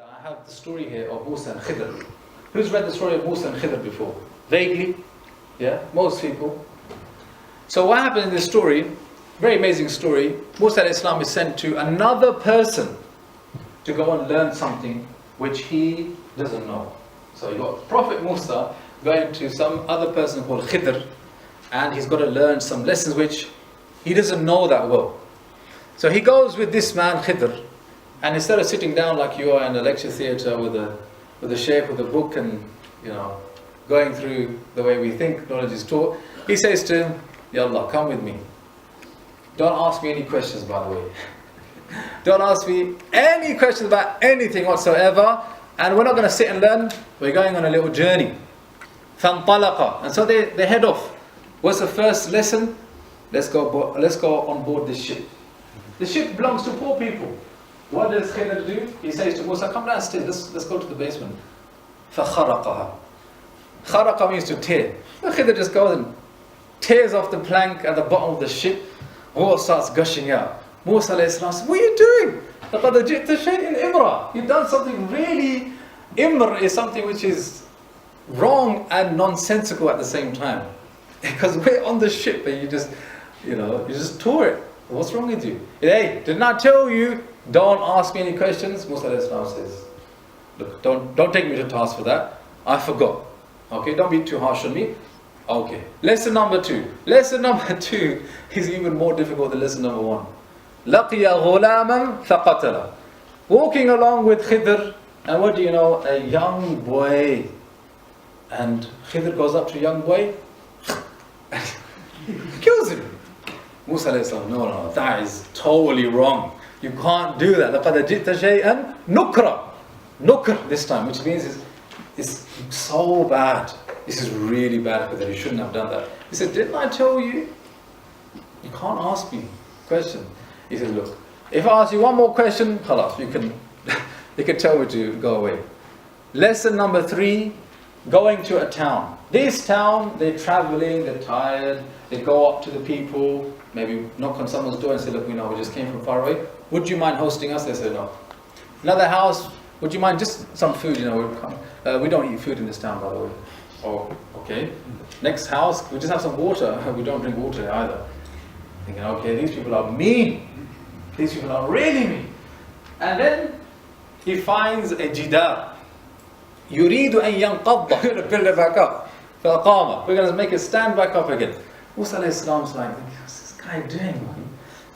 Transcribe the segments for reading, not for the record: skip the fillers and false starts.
I have the story here of Musa and Khidr. Who's read the story of Musa and Khidr before? Vaguely? Yeah, most people. So what happened in this story, very amazing story, Musa alayhi salam is sent to another person to go and learn something which he doesn't know. So you got Prophet Musa going to some other person called Khidr, and he's got to learn some lessons which he doesn't know that well. So he goes with this man Khidr, and instead of sitting down like you are in a lecture theatre with a shaykh with a book and going through the way we think knowledge is taught, he says to him, Yallah, come with me. Don't ask me any questions, by the way. Don't ask me any questions about anything whatsoever, and we're not going to sit and learn, we're going on a little journey. فَانْطَلَقَ. And so they head off. What's the first lesson? Let's go on board this ship. The ship belongs to poor people. What does Khidr do? He says to Musa, come downstairs, let's go to the basement. فَخَرَقَهَا. Kharaqa means to tear. Khidr just goes and tears off the plank at the bottom of the ship. Water starts gushing out. Musa alayhi salam says, what are you doing? لَقَدْ جِئْتَ شَيْءٍ إِمْرًا. You've done something really... Imr is something which is wrong and nonsensical at the same time. Because we're on the ship and you just tore it. What's wrong with you? Hey, didn't I tell you, don't ask me any questions? Musa alayhi salam says, look, don't take me to task for that. I forgot. Okay, don't be too harsh on me. Okay. Lesson number 2. Lesson number 2 is even more difficult than lesson number 1. لَقِيَ غُلَامًا فَقَتَلَ. Walking along with Khidr, and what do you know? A young boy. And Khidr goes up to a young boy, kills him. Musa alayhi salam, no, that is totally wrong. You can't do that. لَقَدْ جِئْتَ شَيْئًا نُكْرًا. Nukr this time, which means it's so bad. This is really bad, because you shouldn't have done that. He said, didn't I tell you? You can't ask me a question. He said, look, if I ask you one more question, khalas, you can tell me to go away. Lesson number 3, going to a town. This town, they're traveling, they're tired, they go up to the people, maybe knock on someone's door and say, look, we just came from far away. Would you mind hosting us? They say, no. Another house, would you mind just some food? We don't eat food in this town, by the way. Oh, okay. Next house, we just have some water. We don't drink water either. Thinking, okay, these people are mean. These people are really mean. And then he finds a jidar. يريد أن ينقض. We're going to build it back up. فَقَامَ. We're going to make it stand back up again. Musa alayhi salam's like, what's this guy doing, man?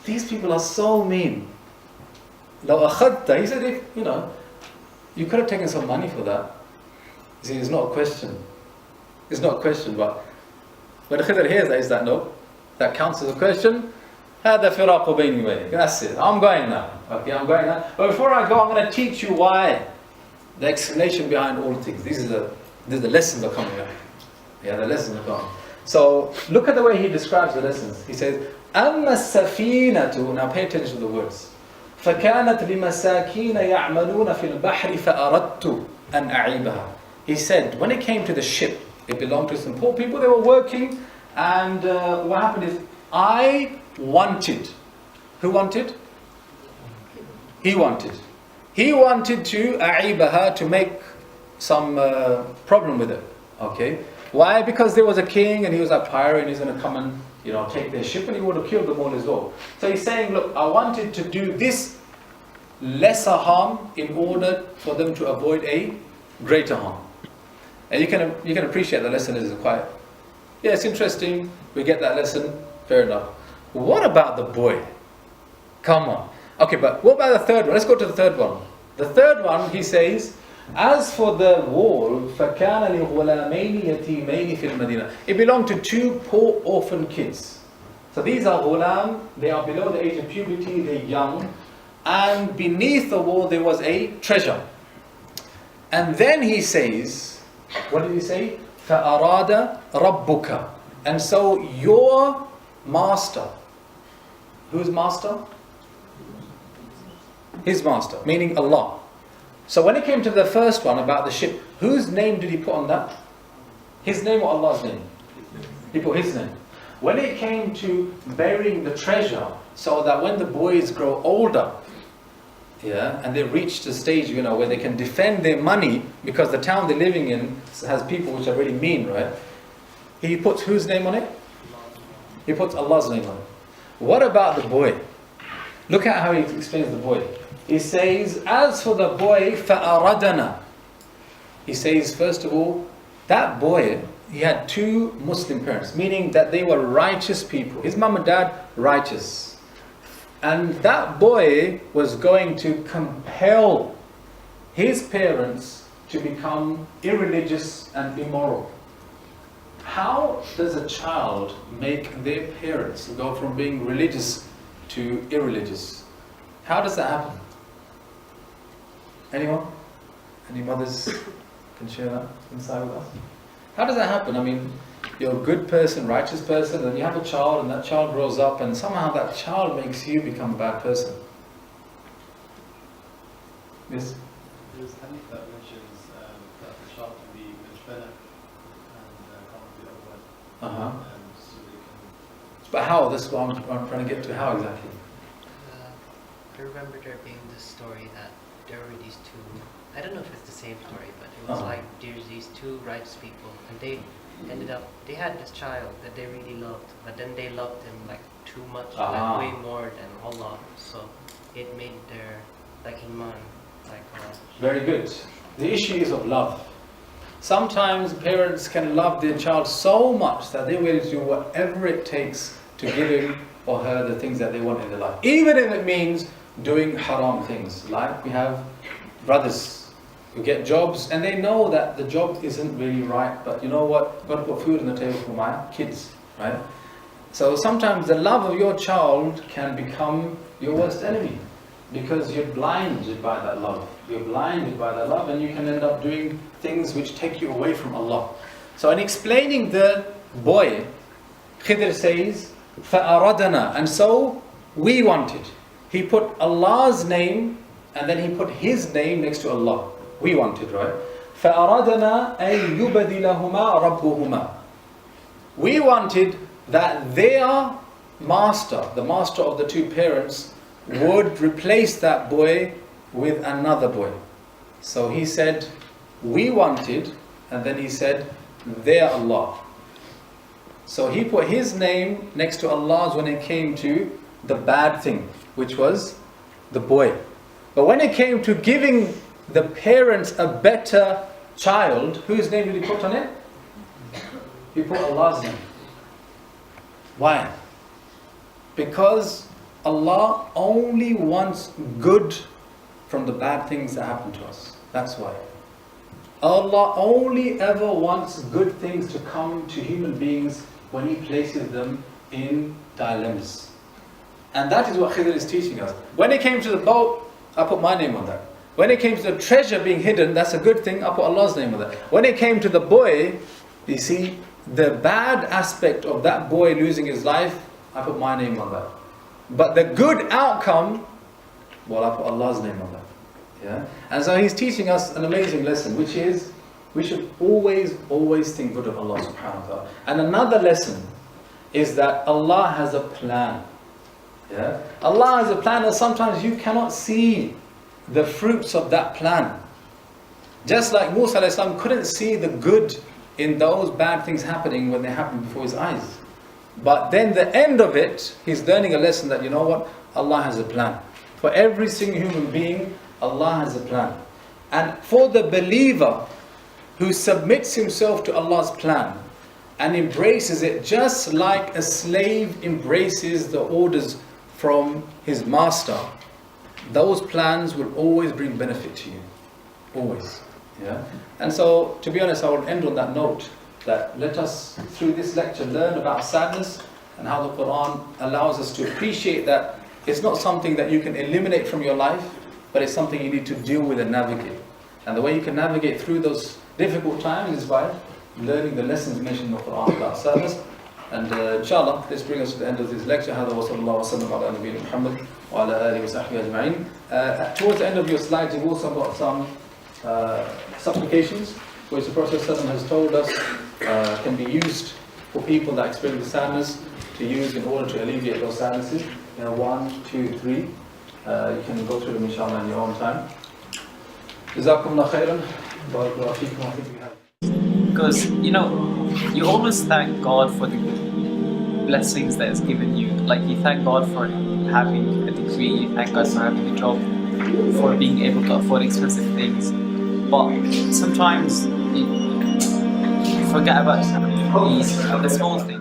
These people are so mean. لو أخذت. He said, if, you could have taken some money for that. You see, it's not a question. It's not a question, but when Khidr hears that, is that no? That counts as a question. هذا فراق بيني وبينك. That's it. I'm going now. Okay, I'm going now. But before I go, I'm going to teach you why. The explanation behind all things. These are the lessons are coming up. Yeah, the lessons are coming. So look at the way he describes the lessons. He says, أما السفينة. Now pay attention to the words. فكانت لمساكين يعملون في البحر فأردت أن أعيبها. He said, when it came to the ship, it belonged to some poor people. They were working, and what happened is, I wanted. Who wanted? He wanted. He wanted to a'ibaha, to make some problem with it. Okay. Why? Because there was a king and he was a pirate and he's going to come and take their ship, and he would have killed them all as well. So he's saying, look, I wanted to do this lesser harm in order for them to avoid a greater harm. And you can appreciate the lesson is quite, it's interesting, we get that lesson, fair enough. What about the boy? Come on. Okay, but what about the third one? Let's go to the third one. The third one, he says, as for the wall, فَكَانَ لِغُلَامَيْنِ يَتِيمَيْنِ فِي الْمَدِينَةِ. It belonged to 2 poor orphan kids. So these are ghulam, they are below the age of puberty, they're young, and beneath the wall there was a treasure. And then he says, what did he say? فَأَرَادَ رَبُّكَ. And so your master, whose master? His master, meaning Allah. So when it came to the first one about the ship, whose name did he put on that? His name or Allah's name? He put his name. When it came to burying the treasure, so that when the boys grow older, yeah, and they've reached a stage, where they can defend their money because the town they're living in has people which are really mean, right? He puts whose name on it? He puts Allah's name on it. What about the boy? Look at how he explains the boy. He says, as for the boy, فَأَرَدَنَا. He says, first of all, that boy, he had two Muslim parents, meaning that they were righteous people. His mum and dad, righteous. And that boy was going to compel his parents to become irreligious and immoral. How does a child make their parents go from being religious to irreligious? How does that happen? Anyone? Any mothers can share that insight with us? How does that happen? I mean, you're a good person, righteous person, and you have a child, and that child grows up, and somehow that child makes you become a bad person. Yes? There's hadith that mentions that the child can be mujbala and can't be otherwise. So they can... But how? That's what I'm trying to get to. How exactly? I remember there being this story that there were these two, I don't know if it's the same story, but it was like there's these two righteous people, and they ended up, they had this child that they really loved, but then they loved him like too much, like way more than Allah, so it made their like iman like Very good. The issue is of love. Sometimes parents can love their child so much that they're willing to do whatever it takes to give him or her the things that they want in their life, even if it means doing haram things. Like we have brothers who get jobs and they know that the job isn't really right, but you know what, I've got to put food on the table for my kids, right? So sometimes the love of your child can become your worst enemy, because you're blinded by that love. You're blinded by that love, and you can end up doing things which take you away from Allah. So in explaining the boy, Khidr says, فَأَرَدَنَا, and so we wanted. He put Allah's name and then he put his name next to Allah. We wanted, right? فَأَرَدَنَا أَن يُبَدِلَهُمَا رَبُّهُمَا. We wanted that their master, the master of the two parents, would replace that boy with another boy. So he said, we wanted, and then he said, their Allah. So he put his name next to Allah's when it came to the bad thing, which was the boy. But when it came to giving the parents a better child, whose name did he put on it? He put Allah's name. Why? Because Allah only wants good from the bad things that happen to us. That's why. Allah only ever wants good things to come to human beings when He places them in dilemmas. And that is what Khidr is teaching us. When it came to the boat, I put my name on that. When it came to the treasure being hidden, that's a good thing, I put Allah's name on that. When it came to the boy, you see, the bad aspect of that boy losing his life, I put my name on that. But the good outcome, well, I put Allah's name on that. Yeah? And so He's teaching us an amazing lesson, which is, we should always think good of Allah subhanahu wa ta'ala. And another lesson is that Allah has a plan. Yeah? Allah has a plan that sometimes you cannot see the fruits of that plan. Just like Musa alayhi salam couldn't see the good in those bad things happening when they happened before his eyes. But then the end of it, he's learning a lesson that, you know what, Allah has a plan. For every single human being, Allah has a plan. And for the believer who submits himself to Allah's plan and embraces it just like a slave embraces the orders from his master, those plans will always bring benefit to you. Always. Yeah? And so, to be honest, I will end on that note, that let us, through this lecture, learn about sadness and how the Quran allows us to appreciate that it's not something that you can eliminate from your life, but it's something you need to deal with and navigate. And the way you can navigate through those difficult times is by learning the lessons mentioned in the Quran about sadness. And inshallah, this brings us to the end of this lecture. هذا وصلى الله وسلم على نبينا محمد وعلى آله وصحبه أجمعين. Towards the end of your slides, you've also got some supplications, which the Prophet ﷺ has told us can be used for people that experience sadness, to use in order to alleviate those sadnesses. 1, 2, 3. You can go through them inshallah in your own time. Jazakumullah khairan. Barakallahu feekum. I think we have. Because, you know, you always thank God for the blessings that He's given you. Like, you thank God for having a degree, you thank God for having a job, for being able to afford expensive things. But sometimes you forget about the small things.